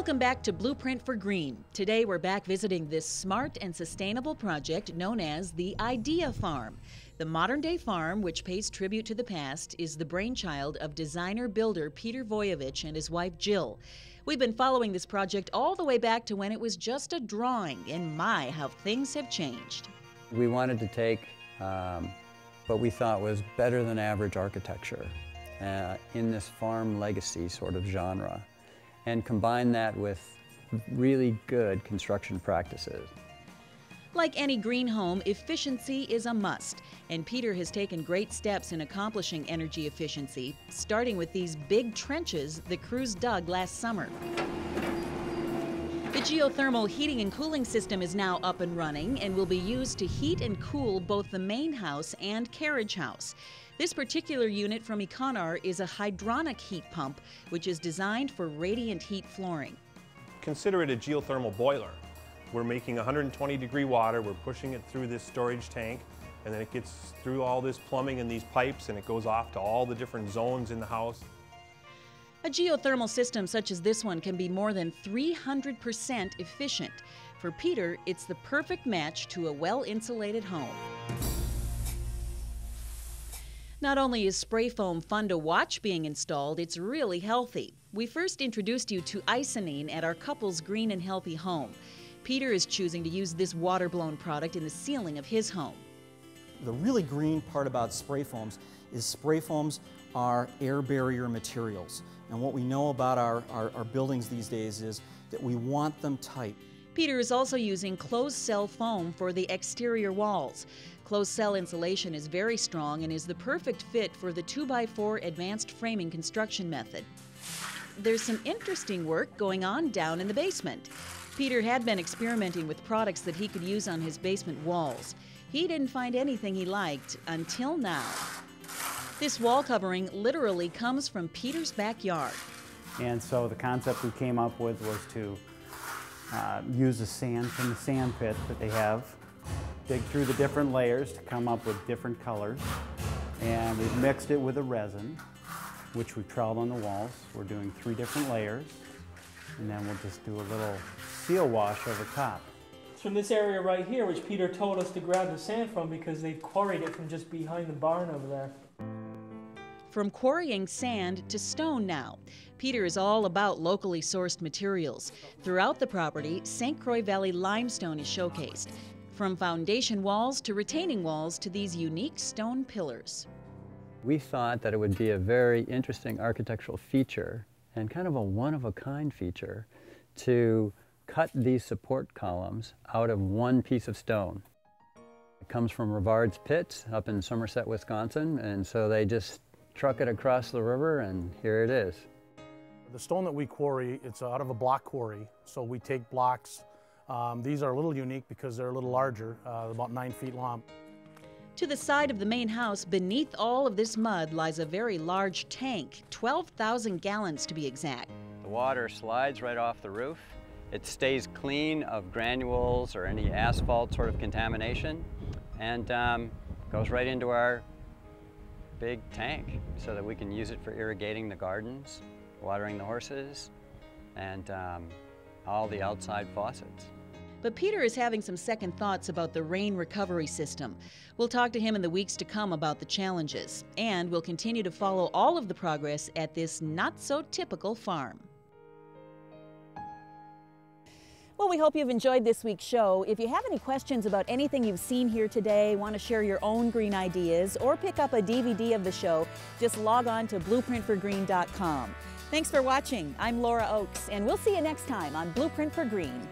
Welcome back to Blueprint for Green. Today we're back visiting this smart and sustainable project known as the Idea Farm. The modern-day farm, which pays tribute to the past, is the brainchild of designer-builder Peter Vujovich and his wife Jill. We've been following this project all the way back to when it was just a drawing, and my, how things have changed. We wanted to take what we thought was better than average architecture in this farm legacy sort of genre, and combine that with really good construction practices. Like any green home, efficiency is a must, and Peter has taken great steps in accomplishing energy efficiency, starting with these big trenches the crews dug last summer. The geothermal heating and cooling system is now up and running and will be used to heat and cool both the main house and carriage house. This particular unit from Econar is a hydronic heat pump, which is designed for radiant heat flooring. Consider it a geothermal boiler. We're making 120-degree water, we're pushing it through this storage tank, and then it gets through all this plumbing and these pipes, and it goes off to all the different zones in the house. A geothermal system such as this one can be more than 300% efficient. For Peter, it's the perfect match to a well-insulated home. Not only is spray foam fun to watch being installed, it's really healthy. We first introduced you to Isonine at our couple's green and healthy home. Peter is choosing to use this water-blown product in the ceiling of his home. The really green part about spray foams is spray foams are air barrier materials. And what we know about our buildings these days is that we want them tight. Peter is also using closed-cell foam for the exterior walls. Closed-cell insulation is very strong and is the perfect fit for the 2x4 advanced framing construction method. There's some interesting work going on down in the basement. Peter had been experimenting with products that he could use on his basement walls. He didn't find anything he liked until now. This wall covering literally comes from Peter's backyard. And so the concept we came up with was to use the sand from the sand pit that they have, dig through the different layers to come up with different colors, and we've mixed it with a resin, which we've troweled on the walls. We're doing 3 different layers, and then we'll just do a little seal wash over top. It's from this area right here, which Peter told us to grab the sand from because they've quarried it from just behind the barn over there. From quarrying sand to stone now. Peter is all about locally sourced materials. Throughout the property, St. Croix Valley limestone is showcased, from foundation walls to retaining walls to these unique stone pillars. We thought that it would be a very interesting architectural feature and kind of a one-of-a-kind feature to cut these support columns out of one piece of stone. It comes from Rivard's Pits up in Somerset, Wisconsin, and so they just truck it across the river, and here it is. The stone that we quarry, it's out of a block quarry, so we take blocks. These are a little unique because they're a little larger, about 9 feet long. To the side of the main house, beneath all of this mud, lies a very large tank, 12,000 gallons to be exact. The water slides right off the roof. It stays clean of granules or any asphalt sort of contamination, and goes right into our big tank so that we can use it for irrigating the gardens, watering the horses, and all the outside faucets. But Peter is having some second thoughts about the rain recovery system. We'll talk to him in the weeks to come about the challenges, and we'll continue to follow all of the progress at this not-so-typical farm. Well, we hope you've enjoyed this week's show. If you have any questions about anything you've seen here today, want to share your own green ideas, or pick up a DVD of the show, just log on to blueprintforgreen.com. Thanks for watching. I'm Laura Oakes, and we'll see you next time on Blueprint for Green.